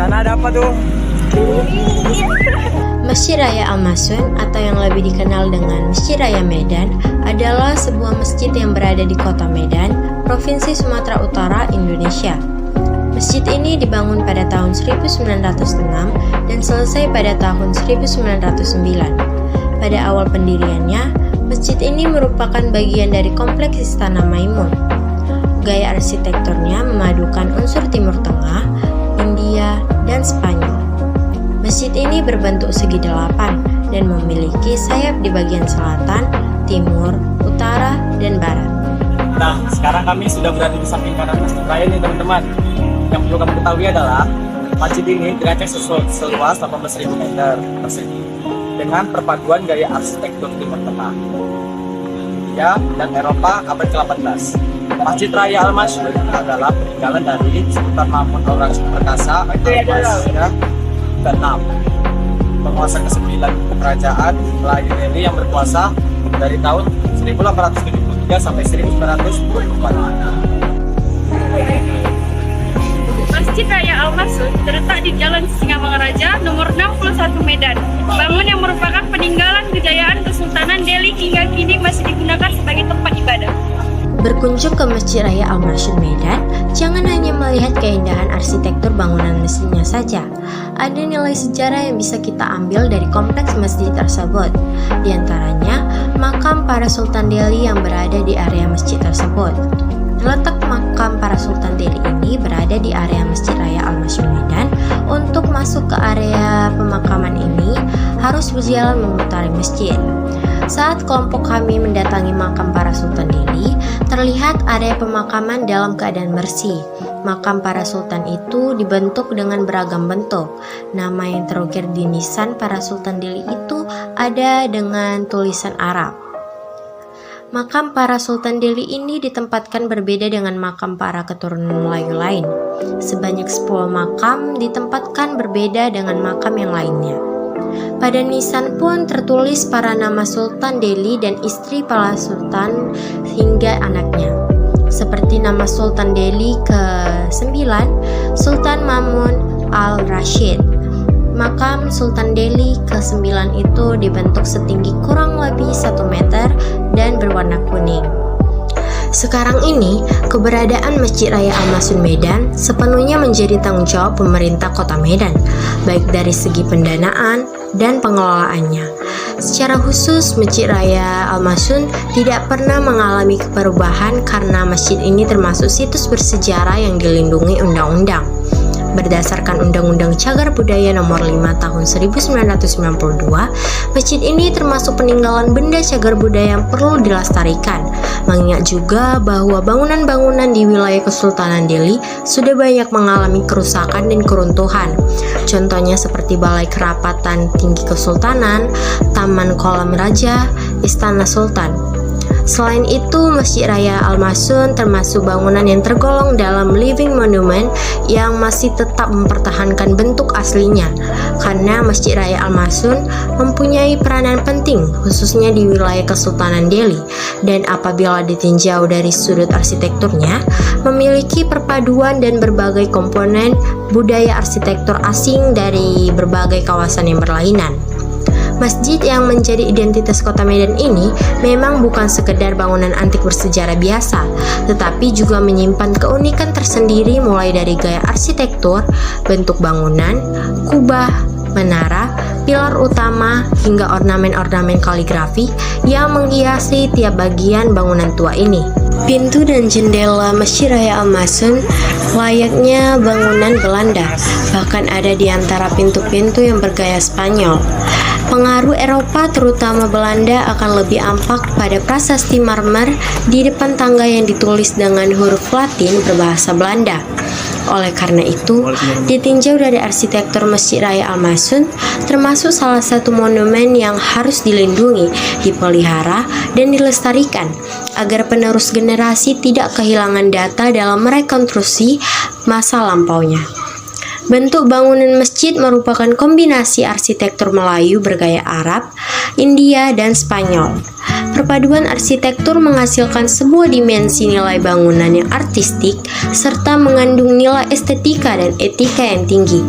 Sana ada apa tuh? Masjid Raya Al-Masun atau yang lebih dikenal dengan Masjid Raya Medan adalah sebuah masjid yang berada di Kota Medan, Provinsi Sumatera Utara, Indonesia. Masjid ini dibangun pada tahun 1906 dan selesai pada tahun 1909. Pada awal pendiriannya, masjid ini merupakan bagian dari kompleks Istana Maimun. Gaya arsitekturnya memadukan unsur Timur Tengah, India, dan Spanyol. Masjid ini berbentuk segi delapan dan memiliki sayap di bagian selatan, timur, utara, dan barat. Nah, sekarang kami sudah berada di samping kanan Masjid Raya nih teman-teman. Yang perlu kamu ketahui adalah masjid ini dirancang seluas 18.000 meter persegi dengan perpaduan gaya arsitektur Timur Tengah, India, dan Eropa abad ke-18. Masjid Raya Al-Masun adalah peninggalan dari Sultan Mahmud Al-Rashid Perkasa ke-6, penguasa ke-9 kerajaan Melayu Delhi yang berkuasa dari tahun 1873 sampai 1924. Masjid Raya Al-Masun terletak di Jalan Singamangaraja nomor 61 Medan. Bangunan yang merupakan peninggalan kejayaan Kesultanan Delhi hingga kini masih digunakan sebagai tempat ibadah. Berkunjung ke Masjid Raya Al-Masun Medan, jangan hanya melihat keindahan arsitektur bangunan masjidnya saja. Ada nilai sejarah yang bisa kita ambil dari kompleks masjid tersebut. Di antaranya, makam para Sultan Delhi yang berada di area masjid tersebut. Terletak makam para Sultan Delhi ini berada di area Masjid Raya Al-Masun Medan. Untuk masuk ke area pemakaman ini, harus berjalan memutari masjid. Saat kelompok kami mendatangi makam para Sultan Delhi, terlihat area pemakaman dalam keadaan bersih. Makam para sultan itu dibentuk dengan beragam bentuk. Nama yang terukir di nisan para Sultan Delhi itu ada dengan tulisan Arab. Makam para Sultan Delhi ini ditempatkan berbeda dengan makam para keturunan Melayu lain. Sebanyak 10 makam ditempatkan berbeda dengan makam yang lainnya. Pada nisan pun tertulis para nama Sultan Delhi dan istri para sultan hingga anaknya. Seperti nama Sultan Delhi ke-9, Sultan Mamun Al-Rashid. Makam Sultan Delhi ke-9 itu dibentuk setinggi kurang lebih 1 meter dan berwarna kuning. Sekarang ini, keberadaan Masjid Raya Al-Masun Medan sepenuhnya menjadi tanggung jawab pemerintah Kota Medan, baik dari segi pendanaan dan pengelolaannya. Secara khusus, Masjid Raya Al-Masun tidak pernah mengalami perubahan karena masjid ini termasuk situs bersejarah yang dilindungi undang-undang. Berdasarkan Undang-Undang Cagar Budaya Nomor 5 Tahun 1992, masjid ini termasuk peninggalan benda cagar budaya yang perlu dilestarikan. Mengingat juga bahwa bangunan-bangunan di wilayah Kesultanan Delhi sudah banyak mengalami kerusakan dan keruntuhan. Contohnya seperti Balai Kerapatan Tinggi Kesultanan, Taman Kolam Raja, Istana Sultan. Selain itu, Masjid Raya Al-Masun termasuk bangunan yang tergolong dalam living monument yang masih tetap mempertahankan bentuk aslinya, karena Masjid Raya Al-Masun mempunyai peranan penting khususnya di wilayah Kesultanan Delhi, dan apabila ditinjau dari sudut arsitekturnya, memiliki perpaduan dan berbagai komponen budaya arsitektur asing dari berbagai kawasan yang berlainan. Masjid yang menjadi identitas Kota Medan ini memang bukan sekedar bangunan antik bersejarah biasa, tetapi juga menyimpan keunikan tersendiri mulai dari gaya arsitektur, bentuk bangunan, kubah, menara, pilar utama, hingga ornamen-ornamen kaligrafi yang menghiasi tiap bagian bangunan tua ini. Pintu dan jendela Masjid Raya Al-Masun layaknya bangunan Belanda, bahkan ada di antara pintu-pintu yang bergaya Spanyol. Pengaruh Eropa, terutama Belanda, akan lebih ampak pada prasasti marmer di depan tangga yang ditulis dengan huruf Latin berbahasa Belanda. Oleh karena itu, ditinjau dari arsitektur Masjid Raya Al-Masun, termasuk salah satu monumen yang harus dilindungi, dipelihara, dan dilestarikan, agar penerus generasi tidak kehilangan data dalam merekonstruksi masa lampaunya. Bentuk bangunan masjid merupakan kombinasi arsitektur Melayu bergaya Arab, India, dan Spanyol. Perpaduan arsitektur menghasilkan sebuah dimensi nilai bangunan yang artistik serta mengandung nilai estetika dan etika yang tinggi.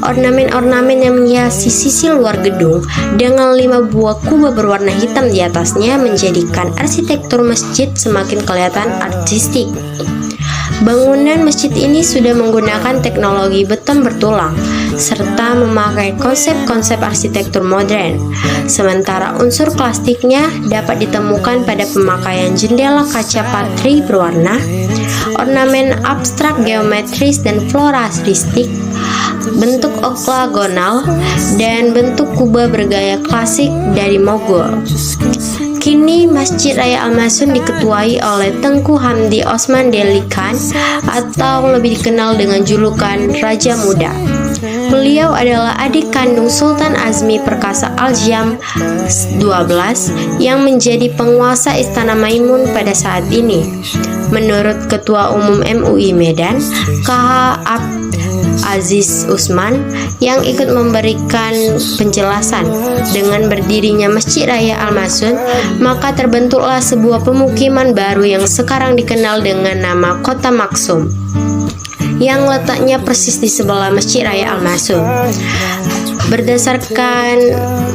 Ornamen-ornamen yang menghiasi sisi luar gedung dengan 5 buah kubah berwarna hitam di atasnya menjadikan arsitektur masjid semakin kelihatan artistik. Bangunan masjid ini sudah menggunakan teknologi beton bertulang serta memakai konsep-konsep arsitektur modern. Sementara unsur plastiknya dapat ditemukan pada pemakaian jendela kaca patri berwarna, ornamen abstrak geometris dan floristik, bentuk oktagonal, dan bentuk kubah bergaya klasik dari Mogul. Kini Masjid Raya Al-Masun diketuai oleh Tengku Hamdi Osman Deli Khan atau lebih dikenal dengan julukan Raja Muda. Beliau adalah adik kandung Sultan Azmi Perkasa Al-Jam XII yang menjadi penguasa Istana Maimun pada saat ini. Menurut Ketua Umum MUI Medan, KH Aziz Usman, yang ikut memberikan penjelasan, dengan berdirinya Masjid Raya Al-Masun, maka terbentuklah sebuah pemukiman baru yang sekarang dikenal dengan nama Kota Maksum, yang letaknya persis di sebelah Masjid Raya Al-Masun. Berdasarkan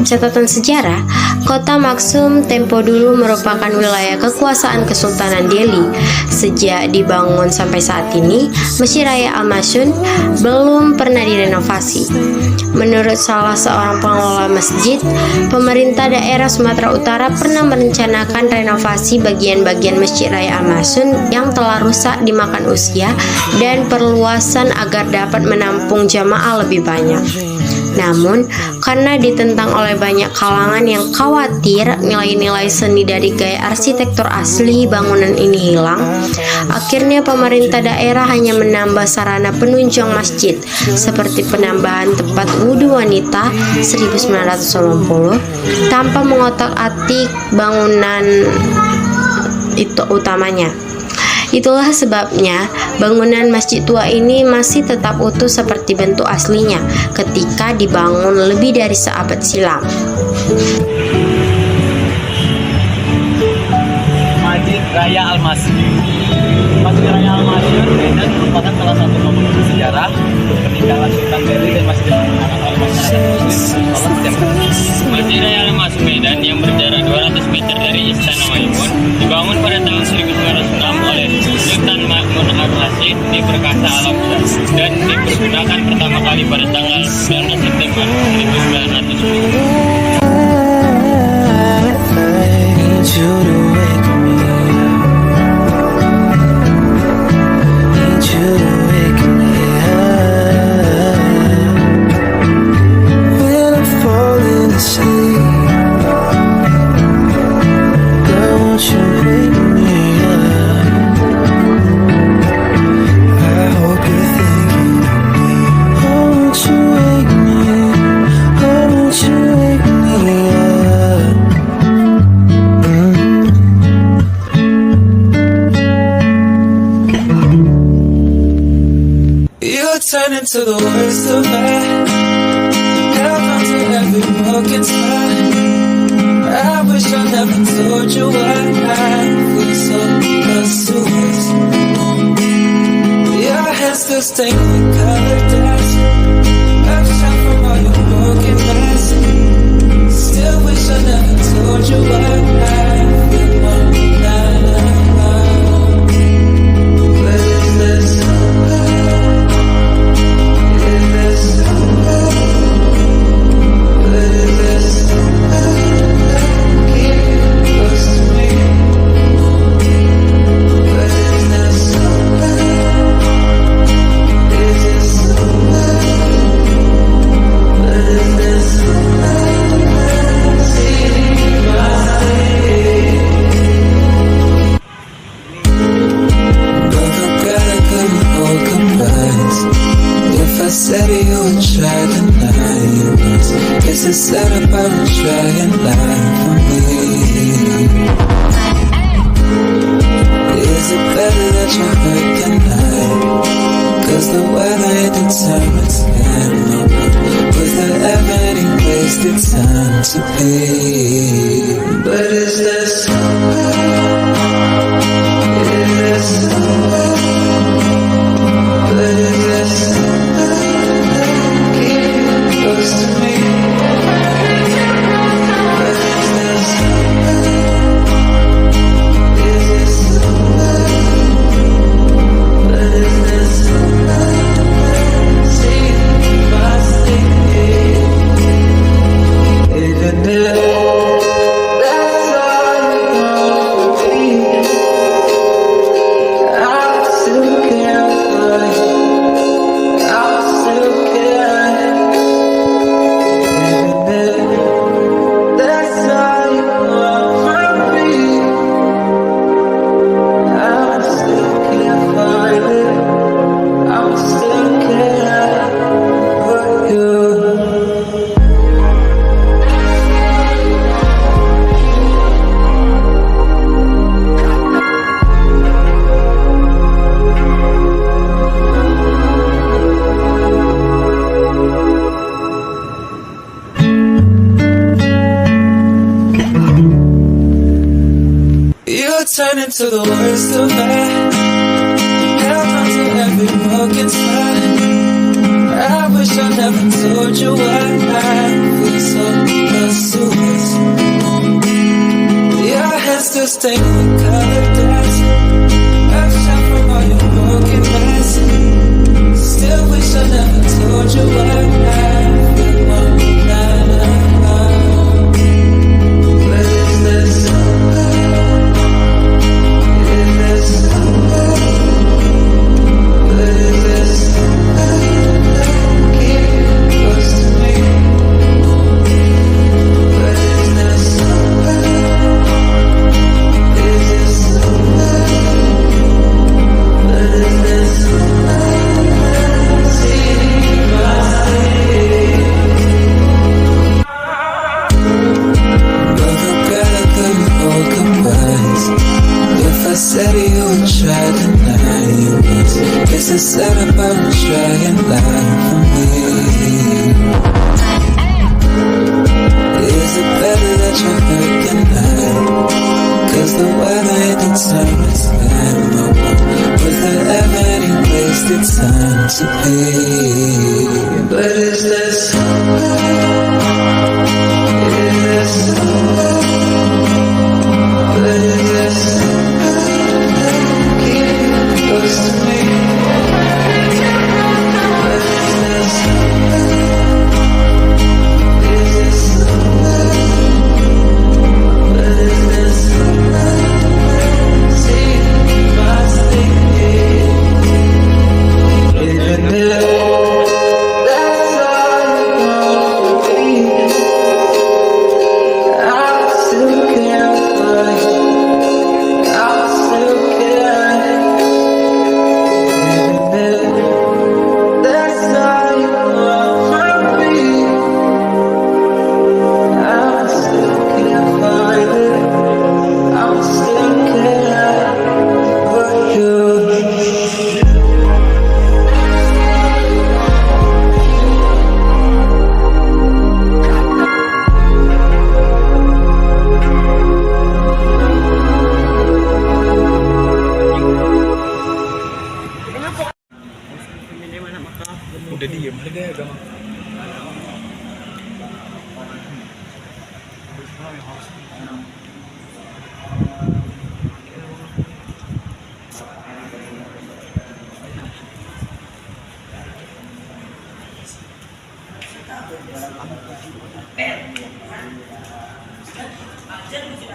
catatan sejarah, Kota Maksum tempo dulu merupakan wilayah kekuasaan Kesultanan Delhi. Sejak dibangun sampai saat ini, Masjid Raya Al-Masun belum pernah direnovasi. Menurut salah seorang pengelola masjid, pemerintah daerah Sumatera Utara pernah merencanakan renovasi bagian-bagian Masjid Raya Al-Masun yang telah rusak dimakan usia dan perluasan agar dapat menampung jamaah lebih banyak. Namun, karena ditentang oleh banyak kalangan yang khawatir nilai-nilai seni dari gaya arsitektur asli bangunan ini hilang, akhirnya pemerintah daerah hanya menambah sarana penunjang masjid seperti penambahan tempat wudhu wanita 1990 tanpa mengotak-atik bangunan itu utamanya. Itulah sebabnya bangunan masjid tua ini masih tetap utuh seperti bentuk aslinya ketika dibangun lebih dari seabad silam. Masjid Raya Al-Masun. Masjid Raya Al-Masun Medan merupakan salah satu monumen sejarah peninggalan Sultan Delhi dan masih digunakan oleh masyarakat Muslim setiap tahun. Masjid Raya Al-Masun Medan yang berjarak 200 meter dari Istana Maimun dibangun pada tahun 1906 oleh Sultan Ma'mun Ar-Rasyid di Perkasa Alam dan dipergunakan pertama kali pada tanggal 19 September 1910. Turn into the worst of me. Held on to every broken spot. I wish I never told you what I feel so close to us. Your hands still stained with colored dust. I've shot from all your broken glass. Still wish I never told you what I feel now. But is this time to be. But is there somewhere? Is there somewhere? But is there somewhere that keep you close to me? But is there somewhere? Is there somewhere? But is there somewhere? See if I stay here, even if that's all you want from me, I still can't find, I still can't. Even if that's all you want from me, I still can't find it, I still can't put you. You turn into the worst of me. Held on to every broken spot. I wish I never told you why I feel so close to us. Your hands still stained with colored dust. I've shot from all your broken glass. Still wish I never told you why I feel one night. But is there somewhere? Is there somewhere? But is there somewhere that keep you close to me? But is there somewhere? Is there somewhere? But is there somewhere? See if I stay. But the better could hold goodbyes. If I said you would try tonight, you was. Guess I said about to try and lie for me. Is it better that you're hurt tonight? Cause the weather ain't determined this time. No one. Was there ever any wasted time to be? But is there somewhere? Is there somewhere? But is there somewhere that keep you close to me? But is there somewhere? Is there somewhere? But is there somewhere? See if I stay here, even if that's all you want from me, I still can't find, I still can't. Even if that's all you want from me, I still can't find it, I still can't put you. Udah diem harga agama. Jadi